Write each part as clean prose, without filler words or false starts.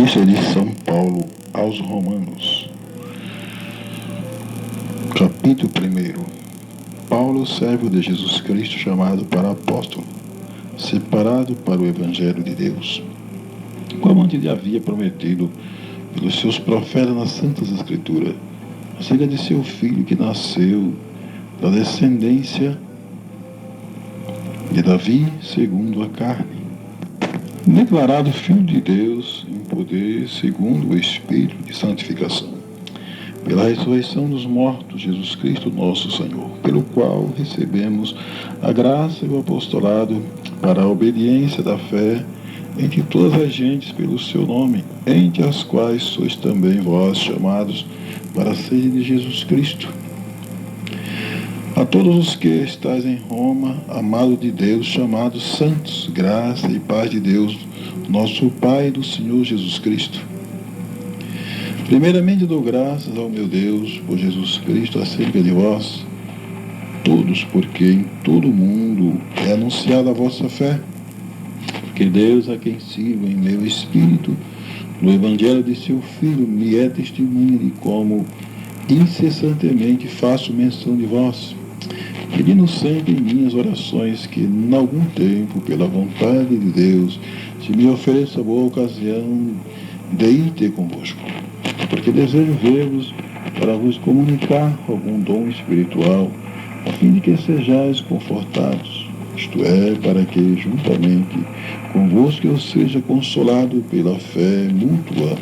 Epístola de São Paulo aos Romanos, capítulo 1. Paulo, servo de Jesus Cristo, chamado para apóstolo, separado para o Evangelho de Deus, como antes lhe havia prometido pelos seus profetas nas Santas Escrituras, acerca de seu filho que nasceu da descendência de Davi segundo a carne, declarado Filho de Deus em poder segundo o Espírito de santificação, pela ressurreição dos mortos, Jesus Cristo nosso Senhor, pelo qual recebemos a graça e o apostolado para a obediência da fé entre todas as gentes pelo seu nome, entre as quais sois também vós chamados para a sede de Jesus Cristo. A todos os que estáis em Roma, amados de Deus, chamados santos, graça e paz de Deus, nosso Pai e do Senhor Jesus Cristo. Primeiramente dou graças ao meu Deus por Jesus Cristo acerca de vós, todos, porque em todo o mundo é anunciada a vossa fé, porque Deus, a quem sirvo em meu espírito, no Evangelho de seu Filho, me é testemunha de como incessantemente faço menção de vós, pedindo sempre em minhas orações que, em algum tempo, pela vontade de Deus, se me ofereça boa ocasião de ir ter convosco, porque desejo ver-vos para vos comunicar algum dom espiritual, a fim de que sejais confortados, isto é, para que, juntamente convosco, eu seja consolado pela fé mútua,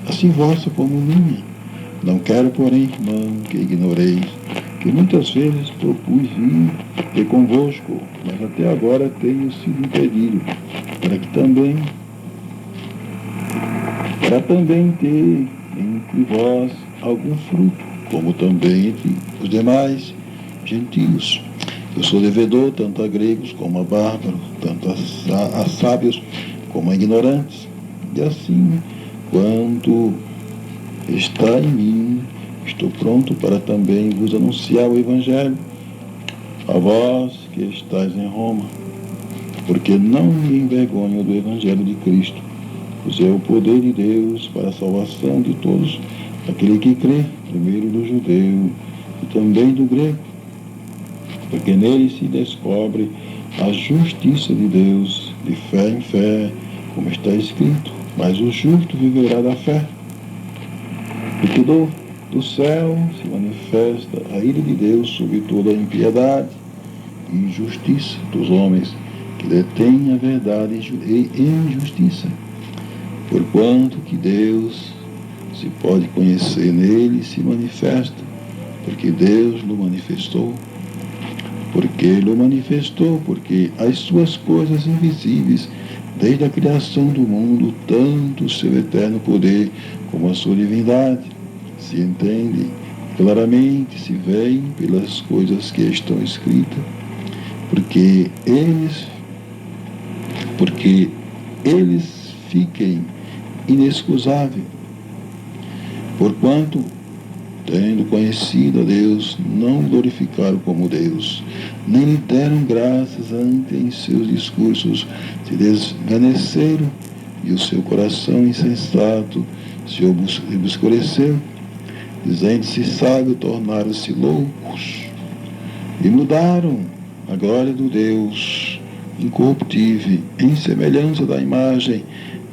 assim vossa como minha. Não quero, porém, irmão, que ignoreis que muitas vezes propus vir ter convosco, mas até agora tenho sido impedido, para também ter entre vós algum fruto, como também entre os demais gentios. Eu sou devedor tanto a gregos como a bárbaros, tanto a sábios como a ignorantes, e assim, quanto está em mim, estou pronto para também vos anunciar o Evangelho, a vós que estáis em Roma, porque não me envergonho do Evangelho de Cristo, pois é o poder de Deus para a salvação de todos, aquele que crê, primeiro do judeu e também do grego, porque nele se descobre a justiça de Deus, de fé em fé, como está escrito, mas o justo viverá da fé. Porque do céu se manifesta a ira de Deus sobre toda a impiedade e injustiça dos homens que detêm a verdade e injustiça. Porquanto que Deus se pode conhecer nele e se manifesta, porque Deus lo manifestou. Porque as suas coisas invisíveis, desde a criação do mundo, tanto o seu eterno poder como a sua divindade, se entende claramente, se veem pelas coisas que estão escritas, porque eles fiquem inexcusáveis, porquanto, tendo conhecido a Deus, não glorificaram como Deus, nem lhe deram graças ante em seus discursos, se desvaneceram, e o seu coração insensato se obscureceu, dizendo-se sábio, tornaram-se loucos, e mudaram a glória do Deus incorruptível, em semelhança da imagem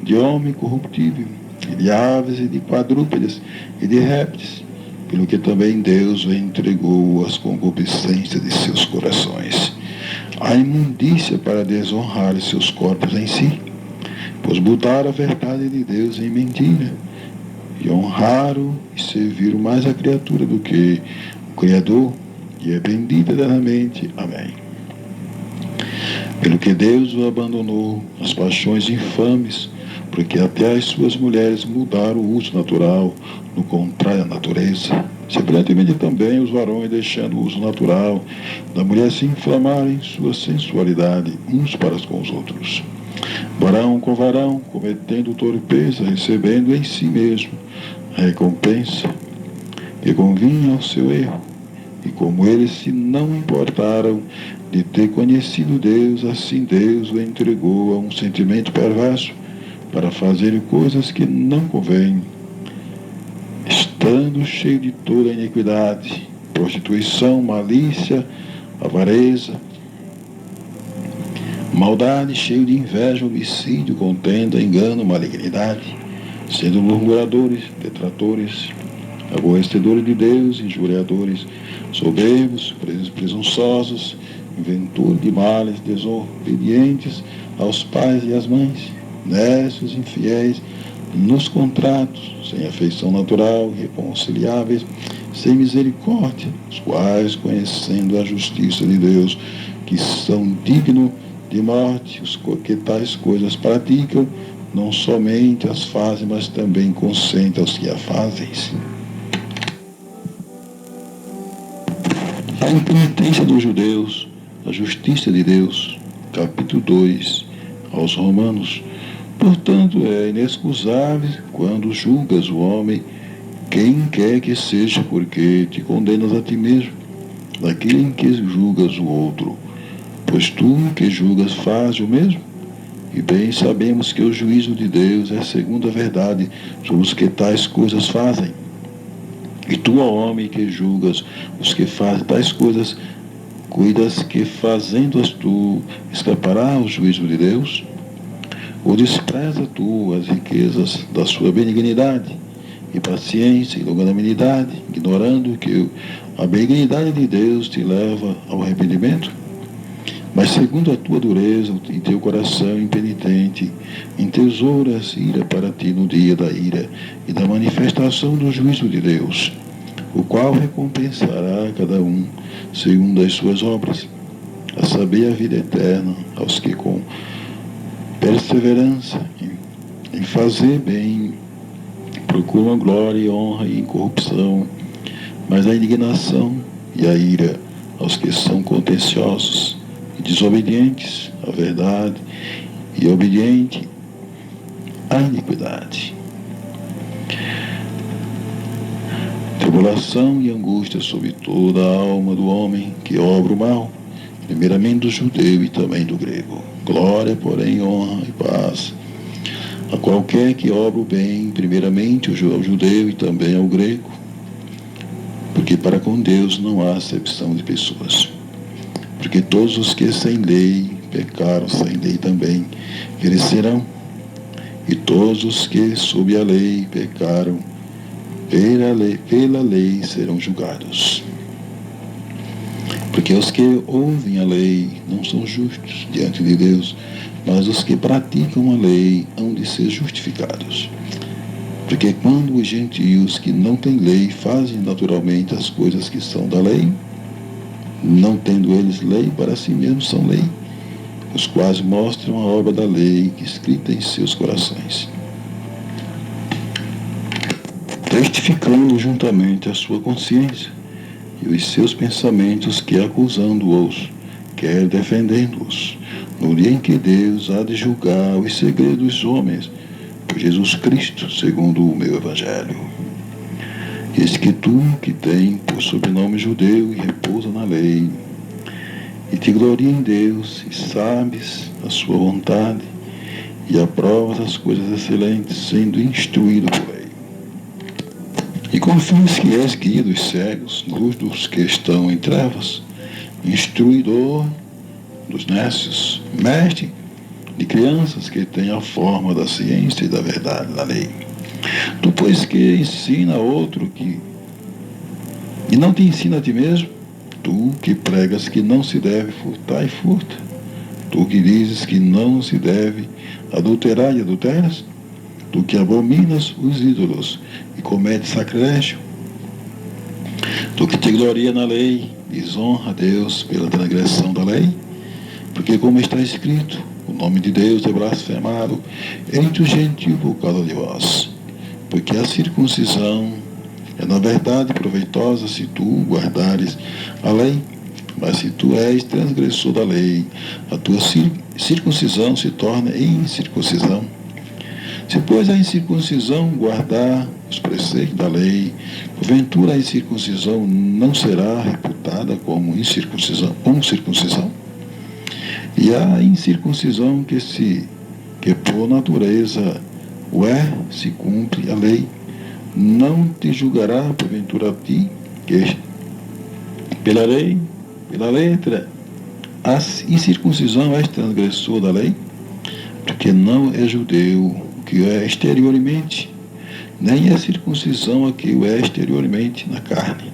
de homem corruptível, e de aves, e de quadrúpedes, e de répteis, pelo que também Deus o entregou às concupiscências de seus corações, a imundícia para desonrar seus corpos em si, pois mudaram a verdade de Deus em mentira, e honraram e serviram mais a criatura do que o Criador, e é bendito eternamente. Amém. Pelo que Deus o abandonou as paixões infames, porque até as suas mulheres mudaram o uso natural, no contrário à natureza. Semelhantemente também os varões, deixando o uso natural da mulher, se inflamarem em sua sensualidade uns para com os outros. Varão com varão, cometendo torpeza, recebendo em si mesmo a recompensa que convinha ao seu erro. E como eles se não importaram de ter conhecido Deus, assim Deus o entregou a um sentimento perverso, para fazer coisas que não convêm, estando cheio de toda iniquidade, prostituição, malícia, avareza, maldade, cheio de inveja, homicídio, contenda, engano, malignidade, sendo murmuradores, detratores, aborrecedores de Deus, injuriadores, soberbos, presunçosos, inventores de males, desobedientes aos pais e às mães, necios, infiéis, nos contratos, sem afeição natural, irreconciliáveis, sem misericórdia, os quais, conhecendo a justiça de Deus, que são dignos de morte, os que tais coisas praticam, não somente as fazem, mas também consentem aos que a fazem. A impenitência dos judeus, a justiça de Deus, capítulo 2, aos Romanos. Portanto, é inexcusável quando julgas o homem, quem quer que seja, porque te condenas a ti mesmo, daquele em que julgas o outro. Pois tu que julgas faz o mesmo. E bem sabemos que o juízo de Deus é segundo a verdade sobre os que tais coisas fazem. E tu, ó homem, que julgas os que fazem tais coisas, cuidas que fazendo-as tu escapará ao juízo de Deus? Ou despreza tu as riquezas da sua benignidade e paciência e longanimidade, ignorando que a benignidade de Deus te leva ao arrependimento? Mas segundo a tua dureza e teu coração impenitente, entesouras ira para ti no dia da ira e da manifestação do juízo de Deus, o qual recompensará cada um segundo as suas obras, a saber, a vida eterna aos que com perseverança em fazer bem procuram glória, honra e incorrupção, mas a indignação e a ira aos que são contenciosos e desobedientes à verdade e obedientes à iniquidade. Tribulação e angústia sobre toda a alma do homem que obra o mal, primeiramente do judeu e também do grego. Glória, porém, honra e paz a qualquer que obra o bem, primeiramente ao judeu e também ao grego, porque para com Deus não há acepção de pessoas. Porque todos os que sem lei pecaram, sem lei também perecerão, e todos os que sob a lei pecaram, pela lei serão julgados. Porque os que ouvem a lei não são justos diante de Deus, mas os que praticam a lei hão de ser justificados. Porque quando os gentios que não têm lei fazem naturalmente as coisas que são da lei, não tendo eles lei, para si mesmos são lei, os quais mostram a obra da lei escrita em seus corações, testificando juntamente a sua consciência e os seus pensamentos, que acusando-os, quer defendendo-os, no dia em que Deus há de julgar os segredos dos homens, por Jesus Cristo, segundo o meu Evangelho. Eis que tu, que tem por sobrenome judeu e repousa na lei, e te gloria em Deus, e sabes a sua vontade, e aprovas as coisas excelentes, sendo instruído por lei. E confias que és guia dos cegos, luz dos que estão em trevas, instruidor dos nécios, mestre de crianças que têm a forma da ciência e da verdade da lei. Tu, pois, que ensina a outro e não te ensina a ti mesmo, tu que pregas que não se deve furtar e furta, tu que dizes que não se deve adulterar e adulteras, tu que abominas os ídolos e cometes sacrilégio, tu que te gloria na lei, desonra a Deus pela transgressão da lei, porque como está escrito, o nome de Deus é blasfemado entre os gentios por causa de vós. Porque a circuncisão é na verdade proveitosa se tu guardares a lei, mas se tu és transgressor da lei, a tua circuncisão se torna incircuncisão. Se, pois, a incircuncisão guardar os preceitos da lei, porventura a incircuncisão não será reputada como circuncisão? E a incircuncisão que por natureza o é, se cumpre a lei, não te julgará porventura a ti, que pela lei, pela letra, a incircuncisão és transgressor da lei, porque não é judeu o que é exteriormente, nem é circuncisão a que o é exteriormente na carne,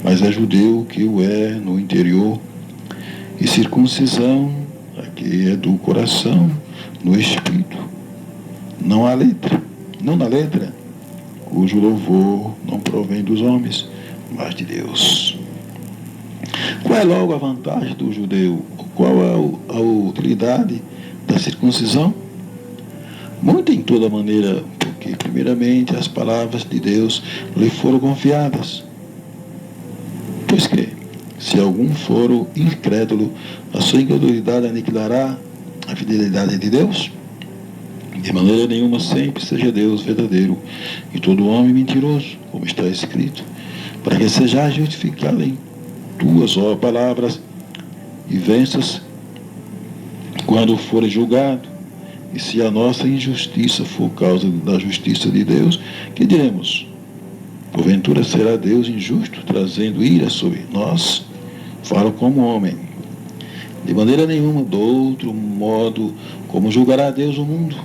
mas é judeu o que o é no interior, e circuncisão a que é do coração, no espírito, não há letra, não na letra, cujo louvor não provém dos homens, mas de Deus. Qual é logo a vantagem do judeu? Qual é a utilidade da circuncisão? Muito em toda maneira, porque primeiramente as palavras de Deus lhe foram confiadas. Pois que, se algum for incrédulo, a sua incredulidade aniquilará a fidelidade de Deus? De maneira nenhuma sempre seja Deus verdadeiro e todo homem mentiroso, como está escrito, para que sejais justificado em tuas palavras e venças quando fores julgado. E se a nossa injustiça for causa da justiça de Deus, que diremos? Porventura será Deus injusto, trazendo ira sobre nós? Falo como homem. De maneira nenhuma, do outro modo, como julgará Deus o mundo?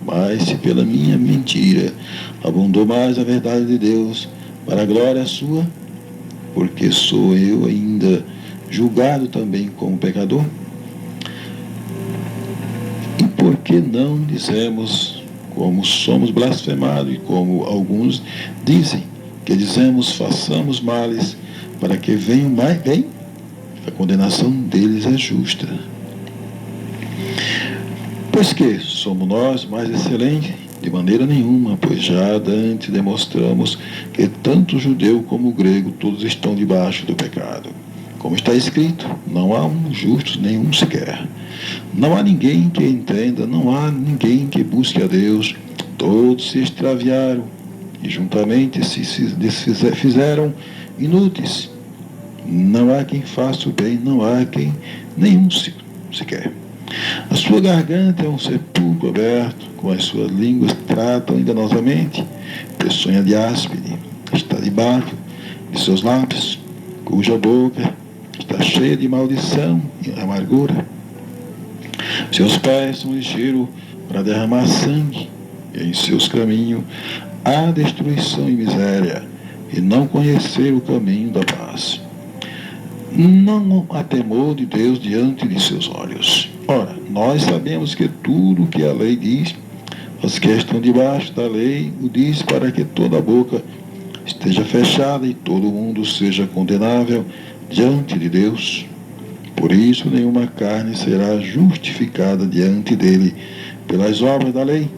Mas se pela minha mentira abundou mais a verdade de Deus, para a glória sua, porque sou eu ainda julgado também como pecador? E por que não dizemos, como somos blasfemados, e como alguns dizem, que dizemos, façamos males, para que venham mais bem? A condenação deles é justa. Pois que somos nós mais excelentes? De maneira nenhuma, pois já antes demonstramos que tanto o judeu como o grego todos estão debaixo do pecado. Como está escrito, não há um justo, nenhum sequer. Não há ninguém que entenda, não há ninguém que busque a Deus. Todos se extraviaram e juntamente se fizeram inúteis. Não há quem faça o bem, não há quem nenhum sequer. A sua garganta é um sepulcro aberto, com as suas línguas tratam enganosamente, peçonha de áspide está debaixo de seus lábios, cuja boca está cheia de maldição e amargura. Seus pés são ligeiros para derramar sangue, e em seus caminhos há destruição e miséria, e não conhecer o caminho da paz. Não há temor de Deus diante de seus olhos. Ora, nós sabemos que tudo o que a lei diz, os que estão debaixo da lei o diz para que toda a boca esteja fechada e todo mundo seja condenável diante de Deus. Por isso, nenhuma carne será justificada diante dele pelas obras da lei,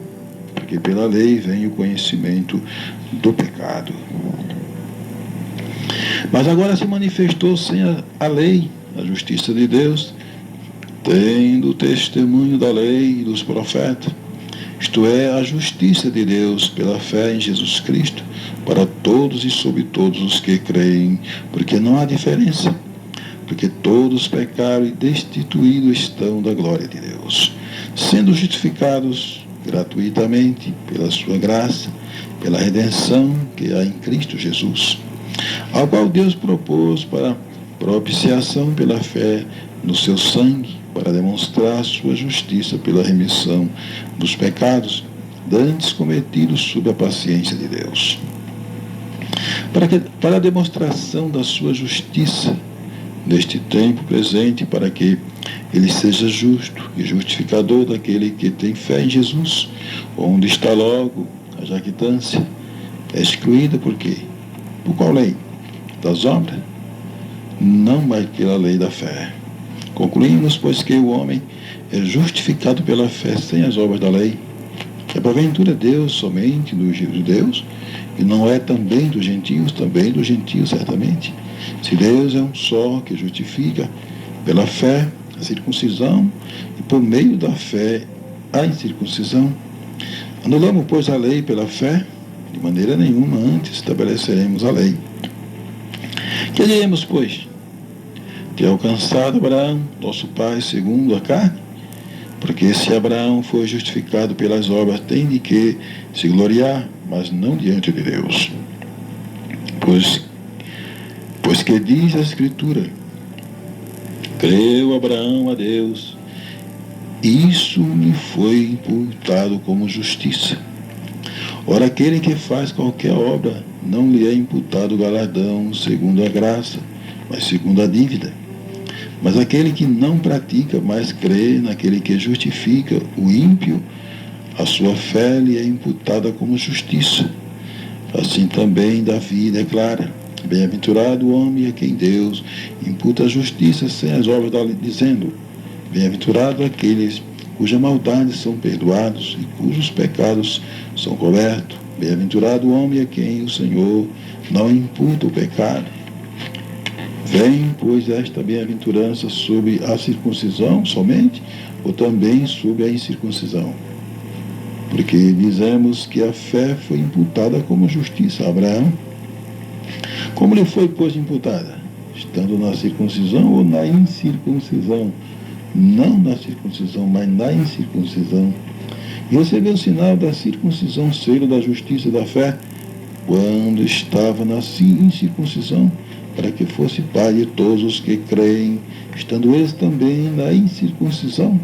porque pela lei vem o conhecimento do pecado. Mas agora se manifestou sem a lei, a justiça de Deus, tendo o testemunho da lei e dos profetas, isto é, a justiça de Deus pela fé em Jesus Cristo, para todos e sobre todos os que creem, porque não há diferença, porque todos pecaram e destituídos estão da glória de Deus, sendo justificados gratuitamente pela sua graça, pela redenção que há em Cristo Jesus, ao qual Deus propôs para propiciação pela fé no seu sangue, para demonstrar sua justiça pela remissão dos pecados dantes cometidos sob a paciência de Deus. Para a demonstração da sua justiça neste tempo presente, para que ele seja justo e justificador daquele que tem fé em Jesus, onde está logo a jactância, é excluída por quê? Por qual lei? Das obras? Não mais pela lei da fé. Concluímos, pois, que o homem é justificado pela fé sem as obras da lei. É porventura Deus somente dos judeus, e não é também dos gentios, também dos gentios certamente. Se Deus é um só que justifica pela fé a circuncisão, e por meio da fé a incircuncisão, anulamos, pois, a lei pela fé? De maneira nenhuma, antes estabeleceremos a lei. Que diremos, pois? Ter alcançado Abraão, nosso pai, segundo a carne? Porque se Abraão foi justificado pelas obras, tem de que se gloriar, mas não diante de Deus. Pois que diz a Escritura, creu Abraão a Deus, isso lhe foi imputado como justiça. Ora, aquele que faz qualquer obra, não lhe é imputado galardão segundo a graça, mas segundo a dívida. Mas aquele que não pratica, mas crê naquele que justifica o ímpio, a sua fé lhe é imputada como justiça. Assim também Davi declara, bem-aventurado o homem a quem Deus imputa a justiça sem as obras da lei, dizendo, bem-aventurado aqueles cujas maldades são perdoados e cujos pecados são cobertos. Bem-aventurado o homem a quem o Senhor não imputa o pecado. Vem, pois, esta bem-aventurança sobre a circuncisão somente, ou também sobre a incircuncisão? Porque dizemos que a fé foi imputada como justiça a Abraão. Como lhe foi, pois, imputada? Estando na circuncisão ou na incircuncisão? Não na circuncisão, mas na incircuncisão. E recebeu o sinal da circuncisão, selo da justiça e da fé, quando estava na incircuncisão, para que fosse pai de todos os que creem, estando eles também na incircuncisão,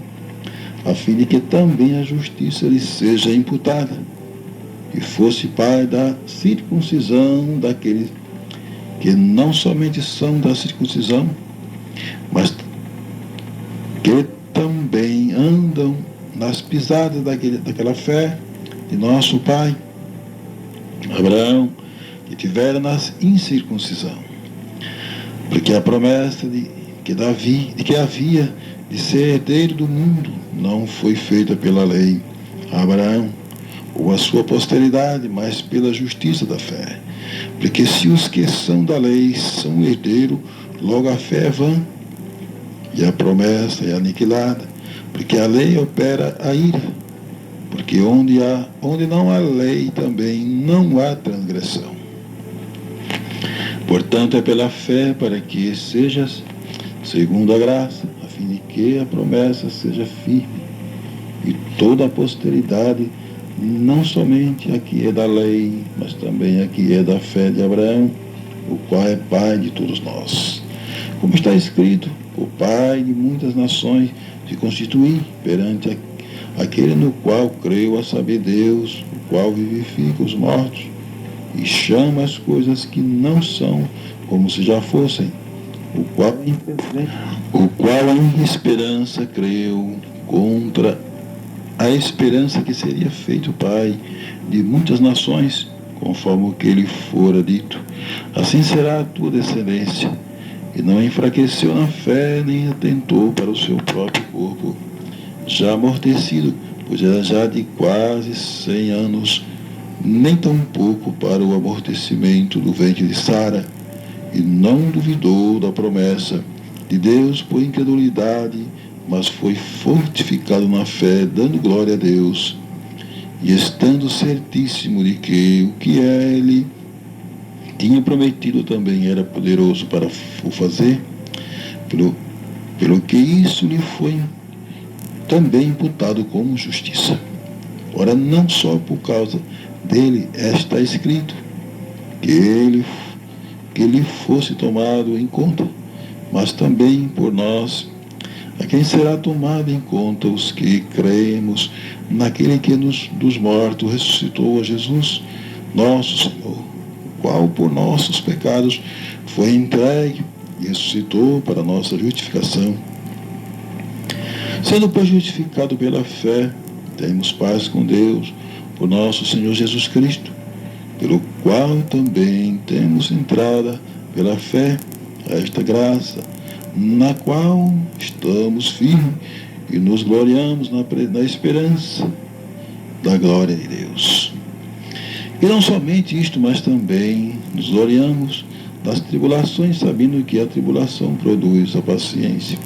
a fim de que também a justiça lhe seja imputada, e fosse pai da circuncisão daqueles que não somente são da circuncisão, mas que também andam nas pisadas daquela fé de nosso pai Abraão, que tivera na incircuncisão. Porque a promessa de que havia de ser herdeiro do mundo não foi feita pela lei a Abraão ou a sua posteridade, mas pela justiça da fé. Porque se os que são da lei são herdeiros, logo a fé é vã e a promessa é aniquilada, porque a lei opera a ira. Porque onde não há lei também não há transgressão. Portanto, é pela fé para que sejas segundo a graça, a fim de que a promessa seja firme, e toda a posteridade, não somente a que é da lei, mas também a que é da fé de Abraão, o qual é pai de todos nós. Como está escrito, o pai de muitas nações se constitui perante aquele no qual creu, a saber Deus, o qual vivifica os mortos e chama as coisas que não são como se já fossem, o qual em esperança creu contra a esperança que seria feito pai de muitas nações, conforme o que lhe fora dito. Assim será a tua descendência. E não enfraqueceu na fé, nem atentou para o seu próprio corpo, já amortecido, pois era já de quase 100 anos, nem tampouco para o amortecimento do ventre de Sara, e não duvidou da promessa de Deus por incredulidade, mas foi fortificado na fé, dando glória a Deus, e estando certíssimo de que o que ele tinha prometido também era poderoso para o fazer, pelo que isso lhe foi também imputado como justiça. Ora, não só por causa dele está escrito que ele fosse tomado em conta, mas também por nós, a quem será tomado em conta os que cremos naquele que dos mortos ressuscitou a Jesus, nosso Senhor, o qual por nossos pecados foi entregue e ressuscitou para nossa justificação. Sendo, pois, justificado pela fé, temos paz com Deus, por nosso Senhor Jesus Cristo, pelo qual também temos entrada pela fé a esta graça, na qual estamos firmes e nos gloriamos na esperança da glória de Deus. E não somente isto, mas também nos gloriamos das tribulações, sabendo que a tribulação produz a paciência.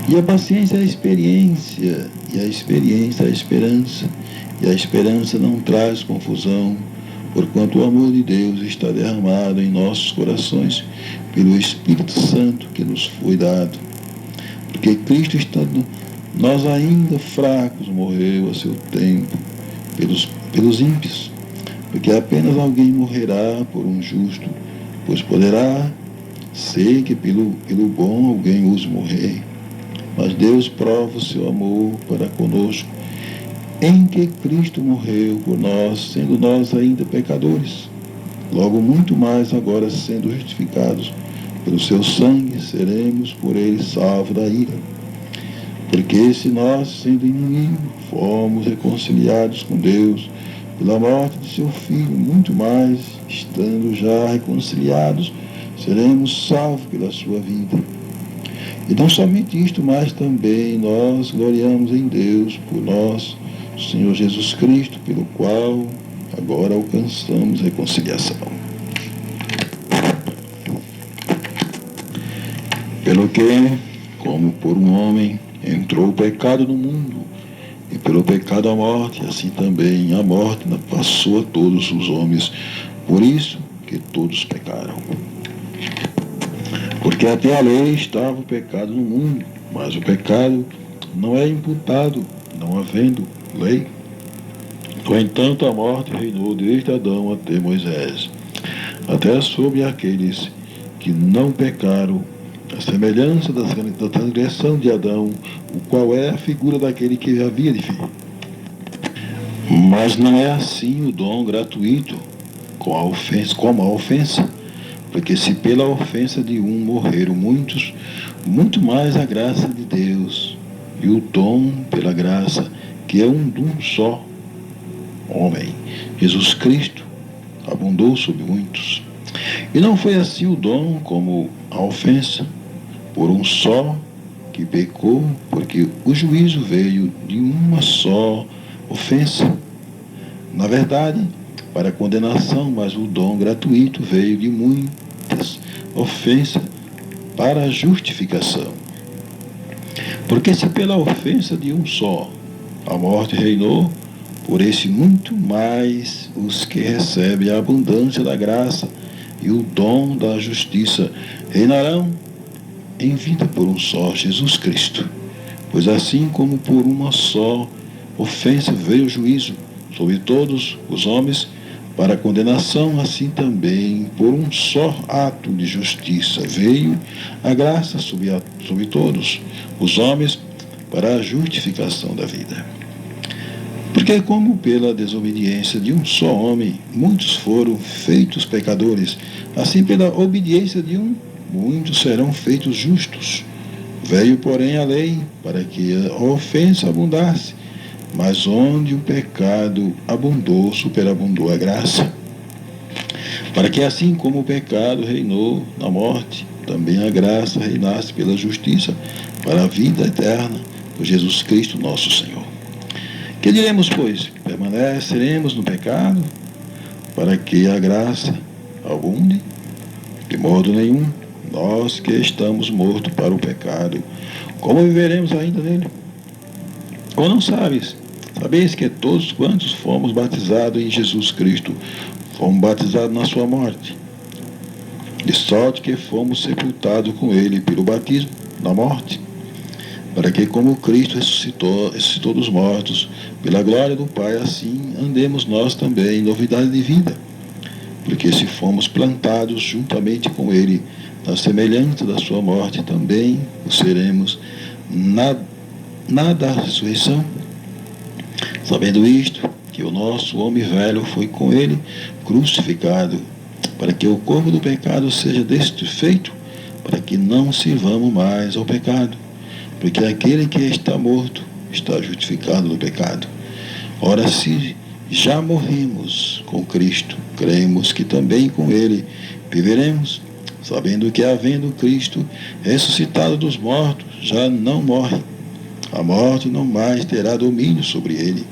E a paciência é a experiência, e a experiência é a esperança. E a esperança não traz confusão, porquanto o amor de Deus está derramado em nossos corações pelo Espírito Santo que nos foi dado. Porque Cristo, estando nós ainda fracos, morreu a seu tempo pelos ímpios, porque apenas alguém morrerá por um justo, pois poderá ser que pelo bom alguém use morrer. Mas Deus prova o seu amor para conosco, em que Cristo morreu por nós, sendo nós ainda pecadores. Logo, muito mais agora, sendo justificados pelo seu sangue, seremos por ele salvos da ira. Porque se nós, sendo inimigos, fomos reconciliados com Deus pela morte de seu Filho, muito mais, estando já reconciliados, seremos salvos pela sua vida. E não somente isto, mas também nós gloriamos em Deus por nosso Senhor Jesus Cristo, pelo qual agora alcançamos reconciliação. Pelo que, como por um homem entrou o pecado no mundo, e pelo pecado a morte, assim também a morte passou a todos os homens, por isso que todos pecaram. Porque até a lei estava o pecado no mundo, mas o pecado não é imputado, não havendo lei. No entanto, a morte reinou desde Adão até Moisés, até sobre aqueles que não pecaram, a semelhança da transgressão de Adão, o qual é a figura daquele que havia de vir. Mas não é assim o dom gratuito, como a ofensa, porque se pela ofensa de um morreram muitos, muito mais a graça de Deus e o dom pela graça, que é um só homem, Jesus Cristo, abundou sobre muitos. E não foi assim o dom como a ofensa, por um só que pecou, porque o juízo veio de uma só ofensa. Na verdade, para a condenação, mas o dom gratuito veio de muitas ofensas para a justificação. Porque se pela ofensa de um só a morte reinou, por esse muito mais os que recebem a abundância da graça e o dom da justiça reinarão em vida por um só, Jesus Cristo. Pois assim como por uma só ofensa veio o juízo sobre todos os homens para a condenação, assim também por um só ato de justiça veio a graça sobre todos os homens para a justificação da vida. Porque como pela desobediência de um só homem muitos foram feitos pecadores, assim pela obediência de um muitos serão feitos justos. Veio, porém, a lei para que a ofensa abundasse, mas onde o pecado abundou, superabundou a graça. Para que assim como o pecado reinou na morte, também a graça reinasse pela justiça para a vida eterna, por Jesus Cristo nosso Senhor. Que diremos, pois? Permaneceremos no pecado para que a graça abunde? De modo nenhum. Nós que estamos mortos para o pecado, como viveremos ainda nele? Ou não sabes? Sabeis que todos quantos fomos batizados em Jesus Cristo, fomos batizados na sua morte. De sorte que fomos sepultados com ele pelo batismo na morte, para que como Cristo ressuscitou dos mortos, pela glória do Pai, assim andemos nós também em novidade de vida. Porque se fomos plantados juntamente com ele, na semelhança da sua morte, também o seremos na da ressurreição. Sabendo isto, que o nosso homem velho foi com ele crucificado, para que o corpo do pecado seja desfeito, para que não sirvamos mais ao pecado. Porque aquele que está morto está justificado do pecado. Ora, se já morremos com Cristo, cremos que também com ele viveremos, sabendo que, havendo Cristo ressuscitado dos mortos, já não morre. A morte não mais terá domínio sobre ele,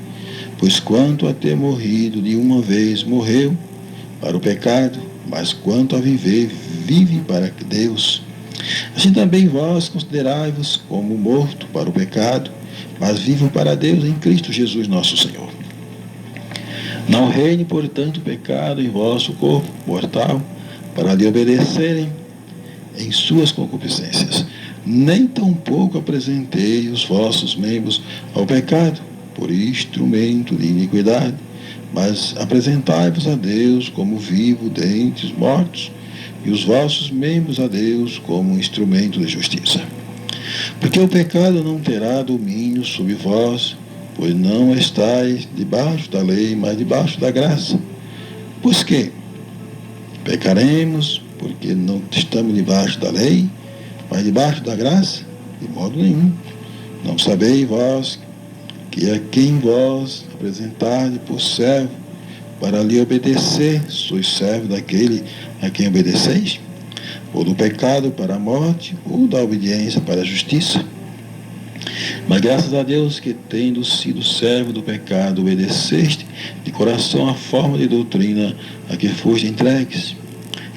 pois quanto a ter morrido de uma vez, morreu para o pecado, mas quanto a viver, vive para Deus. Assim também vós considerai-vos como morto para o pecado, mas vivo para Deus em Cristo Jesus nosso Senhor. Não reine, portanto, o pecado em vosso corpo mortal, para lhe obedecerem em suas concupiscências, nem tampouco apresentei os vossos membros ao pecado, por instrumento de iniquidade, mas apresentai-vos a Deus como vivo dentre os mortos, e os vossos membros a Deus como instrumento de justiça. Porque o pecado não terá domínio sobre vós, pois não estáis debaixo da lei, mas debaixo da graça. Pois que pecaremos, porque não estamos debaixo da lei, mas debaixo da graça? De modo nenhum. Não sabeis vós que a quem vós apresentardes por servo, para lhe obedecer, sois servo daquele a quem obedeceis? Ou do pecado para a morte, ou da obediência para a justiça? Mas graças a Deus que, tendo sido servo do pecado, obedeceste de coração a forma de doutrina a que foste entregues.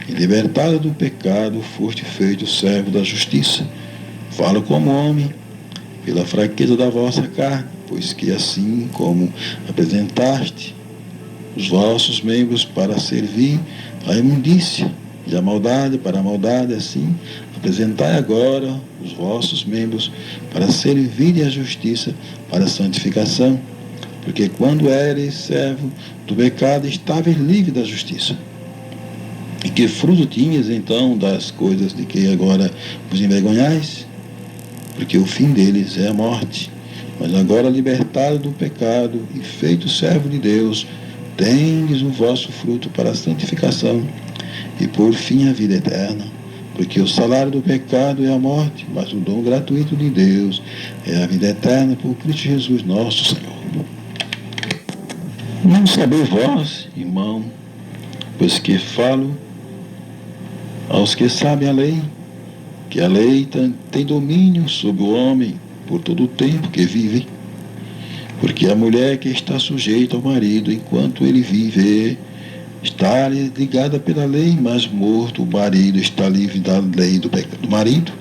E libertado do pecado, foste feito servo da justiça. Falo como homem, pela fraqueza da vossa carne, pois que assim como apresentaste os vossos membros para servir à imundícia e à maldade para a maldade, assim apresentai agora os vossos membros para servir à justiça, para a santificação, porque quando eres servo do pecado, estavas livre da justiça. E que fruto tinhas então das coisas de que agora vos envergonhais? Porque o fim deles é a morte. Mas agora, libertado do pecado e feito servo de Deus, tendes o vosso fruto para a santificação e por fim a vida eterna. Porque o salário do pecado é a morte, mas o dom gratuito de Deus é a vida eterna por Cristo Jesus nosso Senhor. Não sabeis vós, irmão, pois que falo aos que sabem a lei, que a lei tem domínio sobre o homem por todo o tempo que vive, porque a mulher que está sujeita ao marido enquanto ele vive está ligada pela lei, mas morto o marido está livre da lei do marido,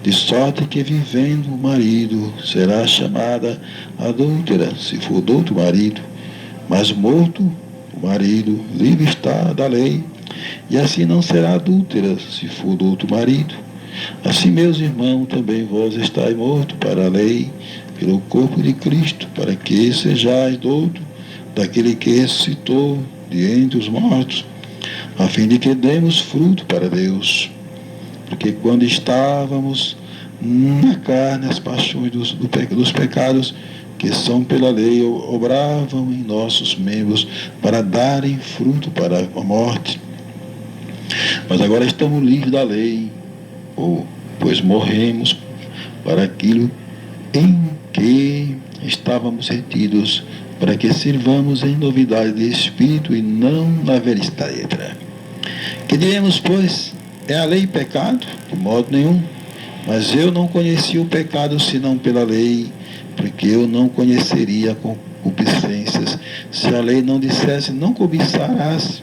de sorte que vivendo o marido será chamada adúltera se for do outro marido, mas morto o marido livre está da lei, e assim não será adúltera se for do outro marido. Assim, meus irmãos, também vós estáis mortos para a lei, pelo corpo de Cristo, para que sejais douto daquele que ressuscitou de entre os mortos, a fim de que demos fruto para Deus. Porque quando estávamos na carne, as paixões dos pecados que são pela lei obravam em nossos membros para darem fruto para a morte. Mas agora estamos livres da lei, pois morremos para aquilo em que estávamos retidos, para que sirvamos em novidade de espírito e não na velhice letra. Que diremos, pois, é a lei pecado? De modo nenhum. Mas eu não conheci o pecado senão pela lei, porque eu não conheceria concupiscências se a lei não dissesse, não cobiçarás.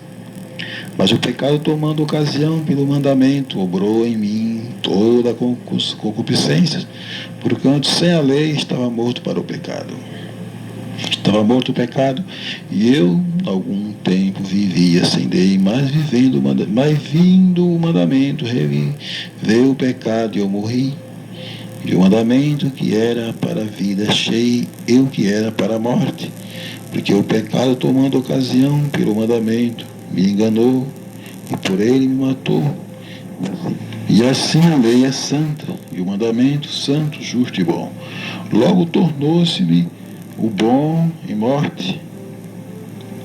Mas o pecado, tomando ocasião pelo mandamento, obrou em mim toda a concupiscência, porquanto sem a lei estava morto para o pecado. Estava morto o pecado, e eu, algum tempo, vivia sem lei, mas vindo o mandamento, veio o pecado e eu morri. E o mandamento que era para a vida, achei eu que era para a morte, porque o pecado, tomando ocasião pelo mandamento, me enganou, e por ele me matou. E assim a lei é santa, e o mandamento santo, justo e bom. Logo tornou-se-me o bom em morte?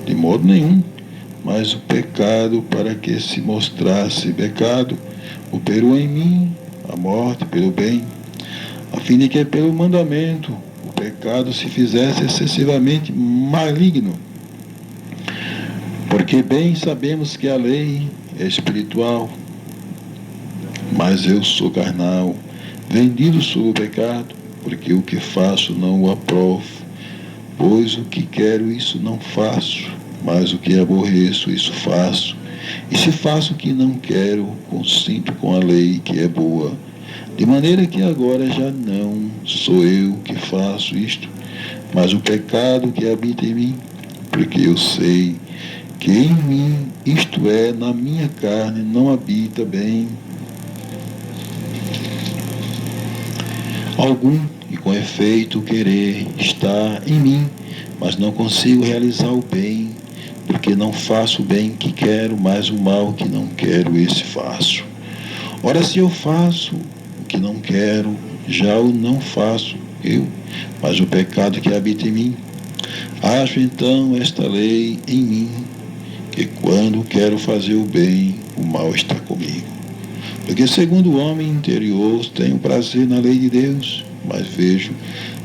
De modo nenhum. Mas o pecado, para que se mostrasse pecado, operou em mim a morte pelo bem, a fim de que pelo mandamento o pecado se fizesse excessivamente maligno. Porque bem sabemos que a lei é espiritual, mas eu sou carnal, vendido sob o pecado, porque o que faço não o aprovo. Pois o que quero, isso não faço, mas o que aborreço, isso faço. E se faço o que não quero, consinto com a lei que é boa. De maneira que agora já não sou eu que faço isto, mas o pecado que habita em mim, porque eu sei que em mim, isto é, na minha carne, não habita bem. algum e com efeito querer está em mim, mas não consigo realizar o bem, porque não faço o bem que quero, mas o mal que não quero, esse faço. Ora, se eu faço o que não quero, já o não faço eu, mas o pecado que habita em mim. Acho então esta lei em mim, que quando quero fazer o bem, o mal está comigo. Porque segundo o homem interior tenho prazer na lei de Deus, mas vejo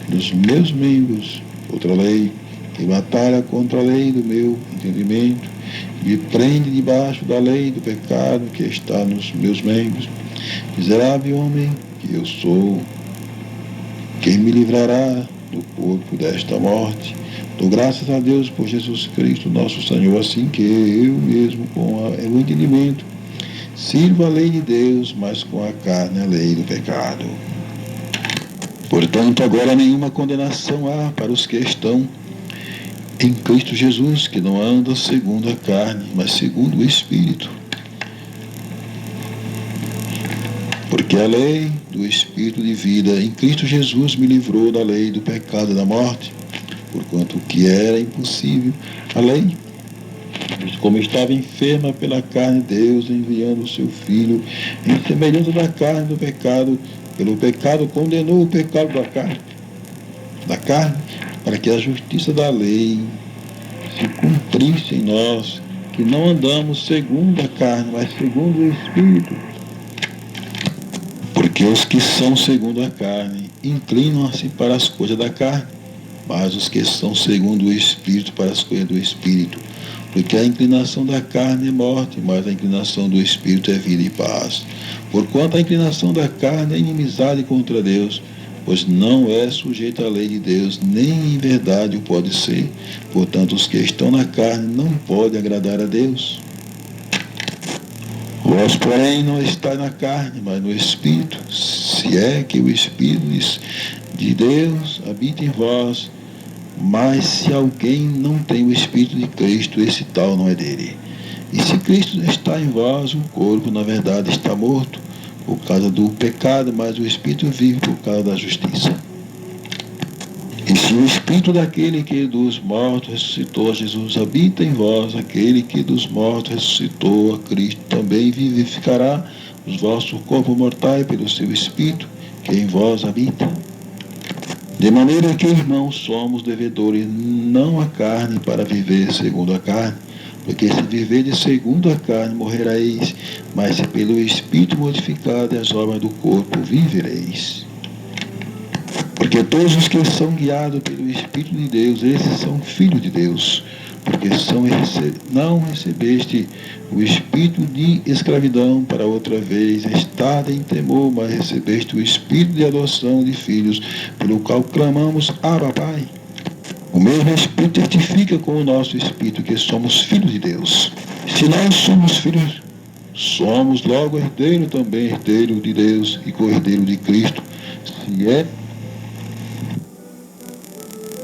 nos meus membros outra lei, que batalha contra a lei do meu entendimento, me prende debaixo da lei do pecado que está nos meus membros. Miserável homem que eu sou, quem me livrará do corpo desta morte? Dou graças a Deus por Jesus Cristo, nosso Senhor, assim que eu mesmo, com o entendimento, sirvo a lei de Deus, mas com a carne a lei do pecado. Portanto, agora nenhuma condenação há para os que estão em Cristo Jesus, que não andam segundo a carne, mas segundo o Espírito. Porque a lei do Espírito de vida em Cristo Jesus me livrou da lei do pecado e da morte, porquanto o que era impossível, a lei, como estava enferma pela carne, Deus, enviando o seu Filho, em semelhança da carne do pecado, pelo pecado condenou o pecado da carne, para que a justiça da lei se cumprisse em nós, que não andamos segundo a carne, mas segundo o Espírito. Porque os que são segundo a carne inclinam-se para as coisas da carne, mas os que são segundo o Espírito para as coisas do Espírito. Porque a inclinação da carne é morte, mas a inclinação do Espírito é vida e paz. Porquanto a inclinação da carne é inimizade contra Deus, pois não é sujeita à lei de Deus, nem em verdade o pode ser. Portanto, os que estão na carne não podem agradar a Deus. Vós, porém, não estáis na carne, mas no Espírito, se é que o Espírito de Deus habita em vós. Mas se alguém não tem o Espírito de Cristo, esse tal não é dele. E se Cristo está em vós, o corpo, na verdade, está morto por causa do pecado, mas o Espírito vive por causa da justiça. E se o Espírito daquele que dos mortos ressuscitou a Jesus habita em vós, aquele que dos mortos ressuscitou a Cristo também vivificará os vossos corpos mortais pelo seu Espírito, que em vós habita. De maneira que, irmãos, somos devedores não à carne para viver segundo a carne, porque se viverdes segundo a carne, morrereis, mas se pelo Espírito modificado as obras do corpo, vivereis. Porque todos os que são guiados pelo Espírito de Deus, esses são filhos de Deus. Porque não recebeste o espírito de escravidão para outra vez estar em temor, mas recebeste o espírito de adoção de filhos, pelo qual clamamos, Abba, Pai. O mesmo Espírito testifica com o nosso Espírito que somos filhos de Deus. Se nós somos filhos, somos logo herdeiro também, herdeiro de Deus e co-herdeiro de Cristo, se é